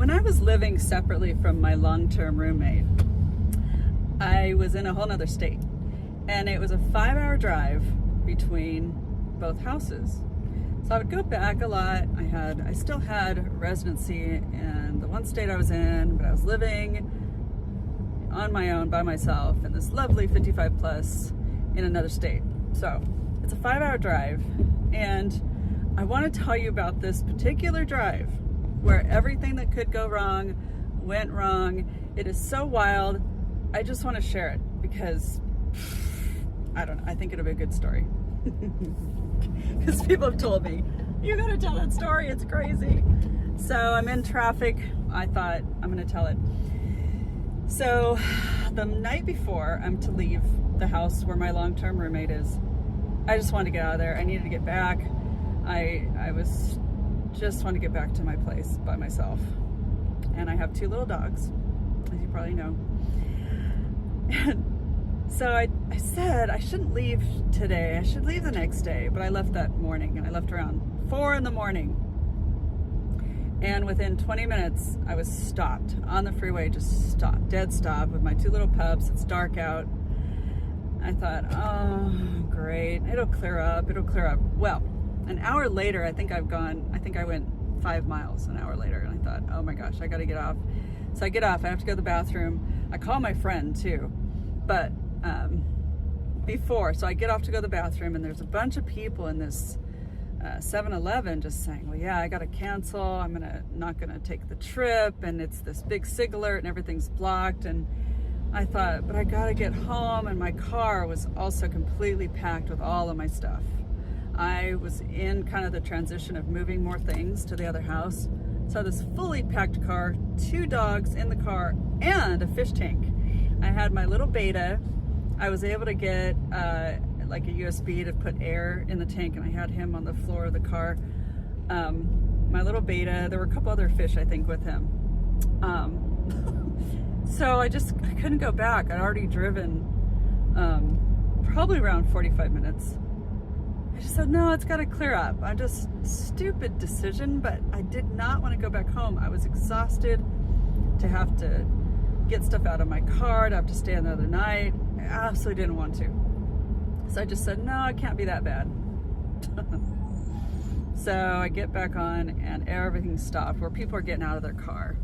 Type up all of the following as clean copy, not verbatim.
when I was living separately from my long-term roommate, I was in a whole nother state, and it was a 5-hour drive between both houses. So I would go back a lot. I still had residency in the one state I was in, but I was living on my own by myself in this lovely 55 plus in another state. So it's a 5-hour drive, and I want to tell you about this particular drive where everything that could go wrong went wrong. It is so wild. I just want to share it because I don't know, I think it'll be a good story. Because people have told me, you gotta tell that story, it's crazy. So I'm in traffic. I thought I'm gonna tell it. So the night before I'm to leave the house where my long-term roommate is, I just wanted to get out of there. I needed to get back. I was just want to get back to my place by myself. And I have 2 little dogs, as you probably know. And so I said I shouldn't leave today. I should leave the next day. But I left that morning, and I left around 4 in the morning. And within 20 minutes, I was stopped on the freeway, just stopped, dead stop with my 2 little pups. It's dark out. I thought, oh, great. It'll clear up. It'll clear up. Well, an hour later, I think I went 5 miles an hour later. And I thought, oh my gosh, I got to get off. So I get off. I have to go to the bathroom. I call my friend too. But so I get off to go to the bathroom, and there's a bunch of people in this 7-Eleven just saying, well, yeah, I got to cancel. I'm not gonna take the trip, and it's this big SIG alert, and everything's blocked. And I thought, but I got to get home, and my car was also completely packed with all of my stuff. I was in kind of the transition of moving more things to the other house. So this fully packed car, 2 dogs in the car, and a fish tank. I had my little Beta. I was able to get like a USB to put air in the tank, and I had him on the floor of the car. My little Beta, there were a couple other fish, I think, with him. So I couldn't go back. I'd already driven probably around 45 minutes. I just said, no, it's got to clear up. Stupid decision, but I did not want to go back home. I was exhausted to have to get stuff out of my car, to have to stay another night. I absolutely didn't want to. So I just said, no, it can't be that bad. So I get back on, and everything stopped where people are getting out of their car.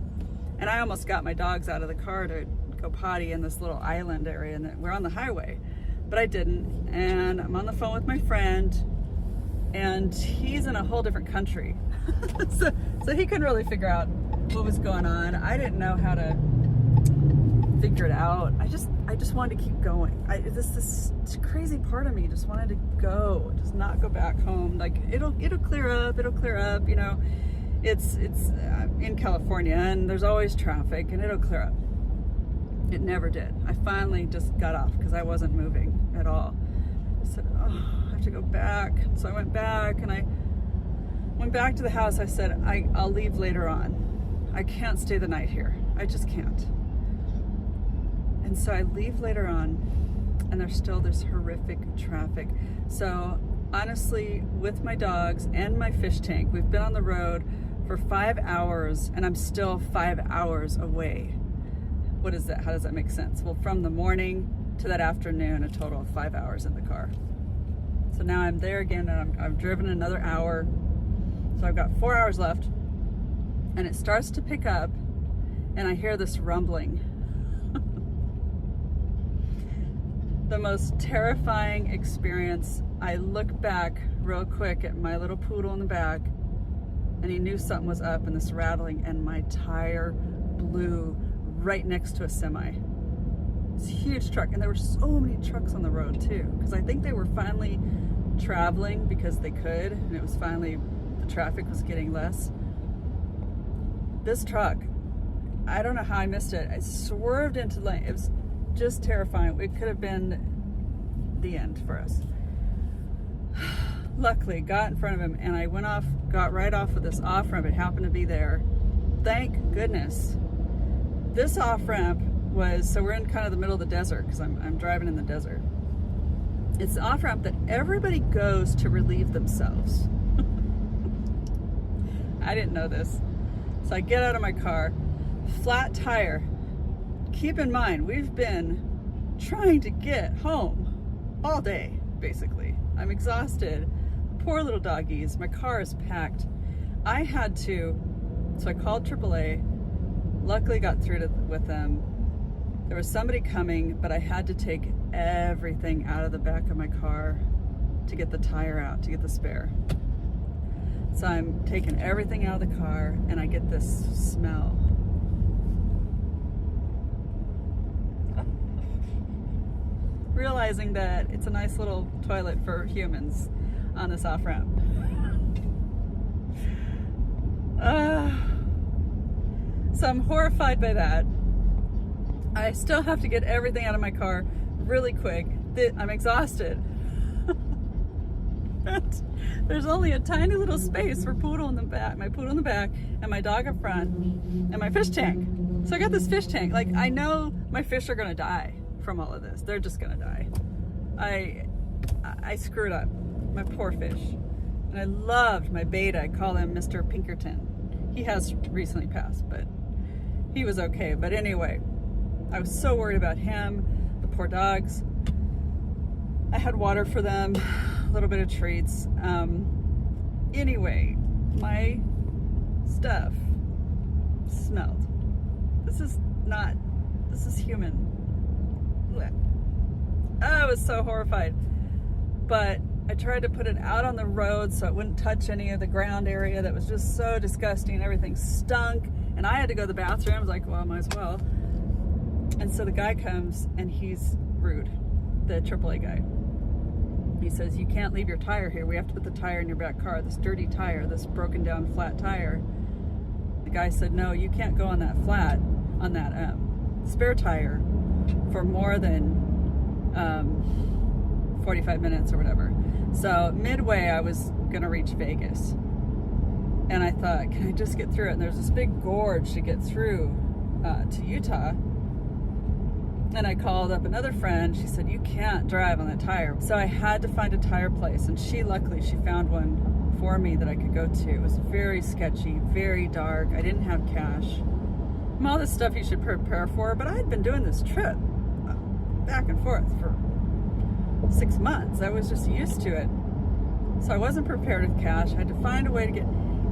And I almost got my dogs out of the car to go potty in this little island area, and we're on the highway, but I didn't. And I'm on the phone with my friend, and he's in a whole different country. so he couldn't really figure out what was going on. I didn't know how to figure it out. I just wanted to keep going. This crazy part of me just wanted to go, just not go back home. Like it'll clear up. It'll clear up. You know, it's in California, and there's always traffic, and it'll clear up. It never did. I finally just got off because I wasn't moving at all. I said, oh, I have to go back. So I went back, and I went back to the house. I said, I'll leave later on. I can't stay the night here. I just can't. And so I leave later on, and there's still this horrific traffic. So honestly, with my dogs and my fish tank, we've been on the road for 5 hours, and I'm still 5 hours away. What is that? How does that make sense? Well, from the morning to that afternoon, a total of 5 hours in the car. So now I'm there again, and I've driven another hour. So I've got 4 hours left, and it starts to pick up, and I hear this rumbling. The most terrifying experience. I look back real quick at my little poodle in the back, and he knew something was up, and this rattling, and my tire blew right next to a semi. It's a huge truck, and there were so many trucks on the road too, because I think they were finally traveling because they could, and it was finally, the traffic was getting less. This truck, I don't know how I missed it. I swerved into the lane. It was just terrifying. It could have been the end for us. Luckily, got in front of him, and I got right off of this off ramp. It happened to be there. Thank goodness. This off ramp was, so we're in kind of the middle of the desert, because I'm driving in the desert. It's the off ramp that everybody goes to relieve themselves. I didn't know this. So I get out of my car, flat tire. Keep in mind, we've been trying to get home all day, basically. I'm exhausted. Poor little doggies. My car is packed. I had to, so I called AAA. Luckily got through with them. There was somebody coming, but I had to take everything out of the back of my car to get the tire out, to get the spare. So I'm taking everything out of the car and I get this smell. Realizing that it's a nice little toilet for humans on this off-ramp. So I'm horrified by that. I still have to get everything out of my car really quick. I'm exhausted. There's only a tiny little space for Poodle in the back, my Poodle in the back, and my dog up front, and my fish tank. So I got this fish tank. Like, I know my fish are gonna die from all of this. They're just gonna die. I screwed up, my poor fish. And I loved my beta. I call him Mr. Pinkerton. He has recently passed, but he was okay. But anyway, I was so worried about him, the poor dogs. I had water for them, a little bit of treats. Anyway, my stuff smelled. This is human. I was so horrified. But I tried to put it out on the road so it wouldn't touch any of the ground area that was just so disgusting. Everything stunk. And I had to go to the bathroom. I was like, well, I might as well. And so the guy comes and he's rude, the AAA guy. He says, you can't leave your tire here. We have to put the tire in your back car, this dirty tire, this broken down flat tire. The guy said, no, you can't go on that flat, on that spare tire for more than 45 minutes or whatever. So midway, I was gonna reach Vegas. And I thought, can I just get through it? And there's this big gorge to get through to Utah. And I called up another friend. She said, you can't drive on that tire. So I had to find a tire place. And luckily, she found one for me that I could go to. It was very sketchy, very dark. I didn't have cash. All this stuff you should prepare for, but I had been doing this trip back and forth for 6 months. I was just used to it. So I wasn't prepared with cash. I had to find a way to get,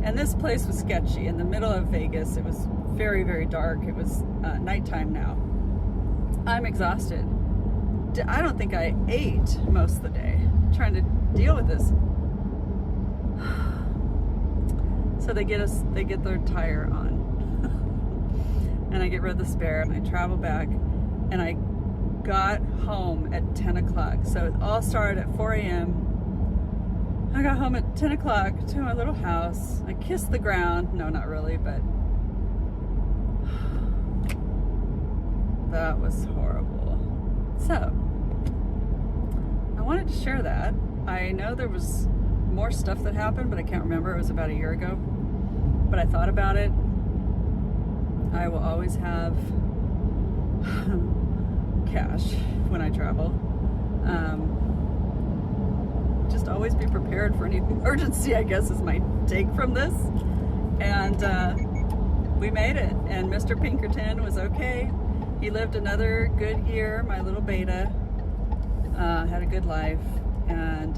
and this place was sketchy in the middle of Vegas. It was very, very dark. It was nighttime now. I'm exhausted. I don't think I ate most of the day trying to deal with this. So they get their tire on. And I get rid of the spare and I travel back and I got home at 10 o'clock. So it all started at 4 a.m. I got home at 10 o'clock to my little house. I kissed the ground. No, not really, but that was horrible. So I wanted to share that. I know there was more stuff that happened, but I can't remember. It was about a year ago. But I thought about it. I will always have cash when I travel. Just always be prepared for any emergency, I guess, is my take from this. And we made it. And Mr. Pinkerton was okay. He lived another good year, my little beta. Had a good life. And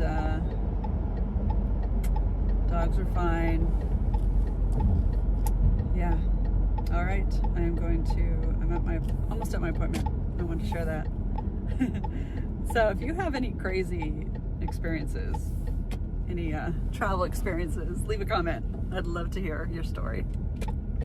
dogs were fine. Yeah. All right. I'm almost at my appointment. I want to share that. So if you have any crazy experiences, any travel experiences, leave a comment. I'd love to hear your story.